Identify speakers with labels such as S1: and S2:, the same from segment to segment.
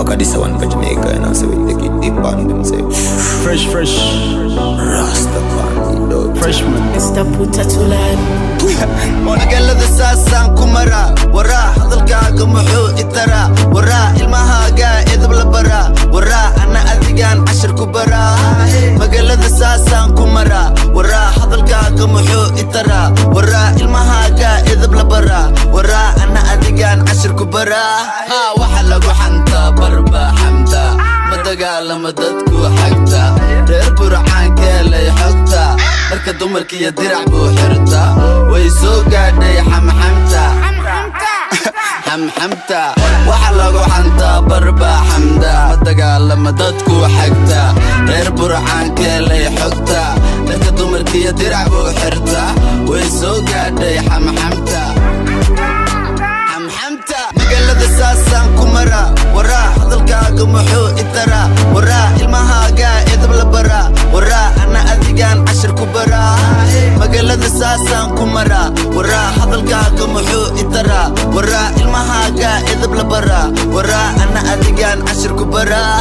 S1: Back of this one for Jamaica, and I say we take it deep on them, say
S2: Fresh
S1: Rastafari, dog.
S2: freshman.
S3: Mr. Putatulad.
S4: magaalada saasaan ku maraa waraa hadalkaaga muxuu itaraa waraa ilmahaaga edab la baraa waraa ana adigaan cashir ku baraa magaalada saasaan ku maraa waraa hadalkaaga muxuu itaraa waraa ilmahaaga edab la baraa waraa ana adigaan cashir ku baraa waxa lagu xantaa barba xamda ma dagaalama dadku xagta reer burcaankeelay xogta marka dumarkiiyo dirac buu xirta way soo gaadhay xamxamta waxa lagu xantaa barba xamda ma dagaalama dadku xagta reer burcaankeelay xogta marka dumarkiiyo dirac buu xirta way soo gaadhay xamxamta magaalada saasaan ku maraa waraa hadalkaaga muxuu itaraa waraa ilmahaaga edab la baraa waraa ana adigaan cashir ku baraa magaalada saasaan ku maraa waraa hadalkaaga muxuu itaraa waraa ilmahaaga edab la baraa waraa ana adigaan cashir ku baraa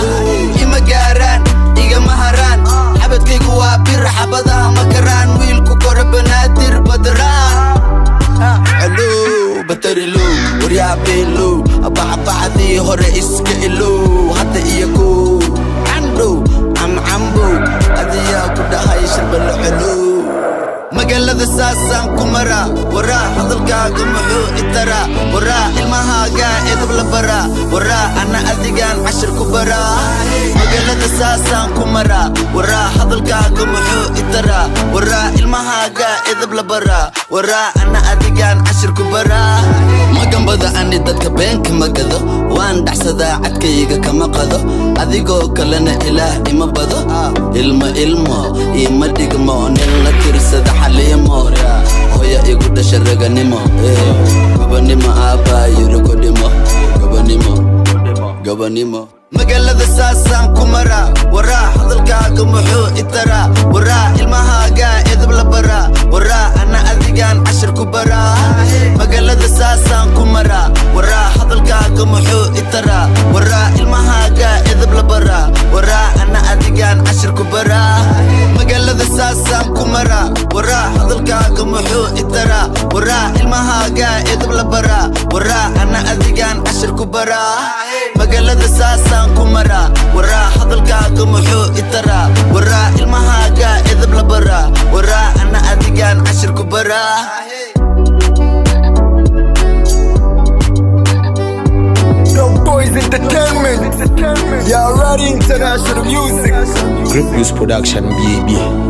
S4: ima gaaraan igama haraan xabadkaygu waa bir xabadaha ma karaan wiilku kora banaadir badraan batarilu waryaabelu abaxabaxdii hore iska ilow hadda iyagu candhow camcambow adiyaa ku dhahay sharbalo celow magaalada saasaan ku maraa waraa hadalkaaga muxuu itaraa waraa ilmahaaga edab la baraa waraa ana adigaan cashir ku baraa magaalada saasaan ku maraa waraa hadalkaaga muxuu itaraa waraa ilmahaaga edab la baraa waraa ana adigaan cashir ku baraa magambada ani dadka beenka magado waan dhaxsadaa cadkayga kama qado adigoo kalena ilaah ima bado ilmo ima dhigmo nin la tirsada xaliimo hooya igu dhasha raganimo gobanimo aabbaa yiri gobanimo magaalada saasaan ku maraa waraa hadalkaaga muxuu itaraa waraa ilmahaaga edab la baraa waraa ana adigaan cashir ku baraa magaalada saasaan ku maraa waraa hadalkaaga muxuu itaraa waraa ilmahaaga edab la baraa waraa ana adigaan cashir ku baraa magaalada saasaan ku maraa waraa hadalkaaga muxuu itaraa waraa ilmahaaga edab la baraa waraa ana adigaan cashir ku baraa magaalada saasaan ku maraa waraa hadalkaaga muxuu itaraa waraa ilmahaaga edab la baraa waraa ana adigaan cashir ku baraa
S5: Boys Entertainment, you're ready international music.
S1: Grip Use Production, baby.